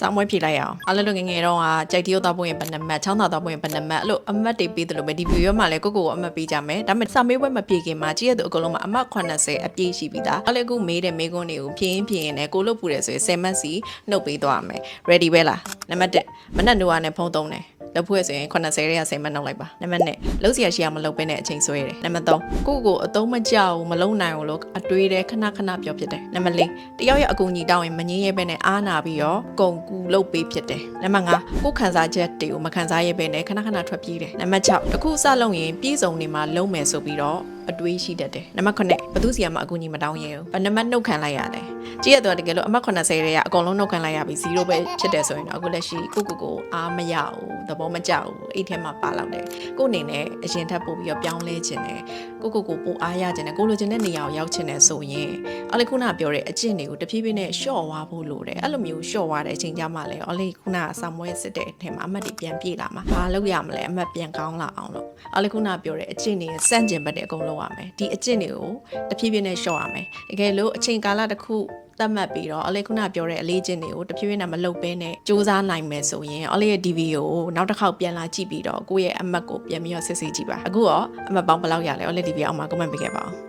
စောင်းမွေးဖြေလိုက်ရအောင်အားလုံးငငယ်တော့ကြိုက်တီးတော့ပွင့်ဘယ်နှမတ်ချောင်းသာတော့ပွင့်ဘယ်နှမတ်အဲ့လိုအမတ်တွေပေးတယ်လို့ပဲဒီဗီဒီယိုမှာလည်းကိုအမတ်ပေးကြမယ်ဒါပေမဲ့စာမေးပွဲမပြေခင်မှာကြည့်ရတဲ့အကုန်လုံးမှာအမတ်80အပြည့်ရှိပြီးသားအဲ့လေအခုမေးတဲ့မေးခွန်းတွေကိုဖြင်းနဲ့ကိုလို့ပူတယ်ဆိုရင်10မတ်စီနှုတ်ပေးသွားမယ် ready ပဲလားနံပါတ်1မနက်နိုးရနဲ့ဖုန်းသုံးတယ်လုပ်ဖို့ဆိုရင်80ရဲ10မတ်နှုတ်လိုက်ပါနံပါတ်2လုံးစီရရှိရမလုပ်ဘဲနဲ့အချိန်ဆွဲရတယ်နံပါတ်3ကိုအသုံးမကျဘူးမလုံနိုင်ဘူးလို့အတွေးတဲ့ခဏပြောဖြစ်တယ်နံပါတ်4တယောက်ရဲ့အကူအညီတောင်းရင်မငင်းရဲဘဲနဲ့အားနာပြီးတော့ကုန်ကူလုပ်ပေးဖြစ်တယ်နံပါတ်5ကိုခံစားချက်တွေကိုမခံစားရဲဘဲနဲ့ခဏထွက်ပြေးတယ်နံပါတ်6တစ်ခုစလုံးရင်ပြည်စုံနေမှာလုံးမယ်ဆိုပြီးတော့အတွေးရှိတတ်တယ်နံပါတ်9ဘသူစီကမှအကူအညီမတောင်းရဲဘူးနံပါတ်နှုတ်ခံလိုက်ရတယ်ကြည့်ရတော့တကယ်လို့အမတ်80ရဲကအကုန်လုံးနှုတ်ခံလိုက်ရပြီ0ပဲဖြစ်တယ်ဆိုရင်တော့အခုလက်ရှိကိုအားမရဘူးသဘောမကျဘူးအဲ့ထဲမှာပါလောက်တယ်ကိုအနေနဲ့အရင်ထပ်ပို့ပြီးတော့ပြောင်းလဲခြင်းတယ်ကိုပိုအားရခြင်းတယ်ကိုလိုချင်တဲ့နေရာကိုရောက်ခြင်းတယ်ဆိုရင်အော်လေခုနပြောတဲ့အကျင့်တွေကိုတဖြည်းဖြည်းနဲ့ရှော့သွားဖို့လိုတယ်အဲ့လိုမျိုးရှော့သွားတဲ့အချိန်ကြမှာလဲအော်လေခုနအစာမွဲစစ်တဲ့အထက်မှာအမတ်တွေပြန်ပြေးလာမှာဘာလုပ်ရမလဲအမတ်ပြန်ကောင်းလာအောင်လို့အော်လေခုနပြောတဲ့အကျင့်တွေစန့်ကျင်ဘက်တဲ့အကုန်လုပ်ရမယ်ဒီအကျင့်တွေကိုတဖြည်းဖြည်းနဲ့ရှော့ရမယ်တကယ်လို့အချိန်ကာလတစ်ခုသတ်မှတ်ပြီးတော့အလေးခုနပြောတဲ့အလေးချင်းတွေကိုတဖြည်းဖြည်းနဲ့မလုပ်ဘဲနဲ့စူးစမ်းနိုင်မယ်ဆိုရင်အလေးရဲ့ဒီဗီဒီယိုကိုနောက်တစ်ခေါက်ပြန်လာကြည့်ပြီးတော့ကိုယ့်ရဲ့အမှတ်ကိုပြန်ပြီးတော့စစ်ဆေးကြည့်ပါအခုရောအမှတ်ပေါင်းဘယ်လောက်ရလဲအလေးဒီဗီဒီယိုအောက်မှာ comment ပေးခဲ့ပါဦး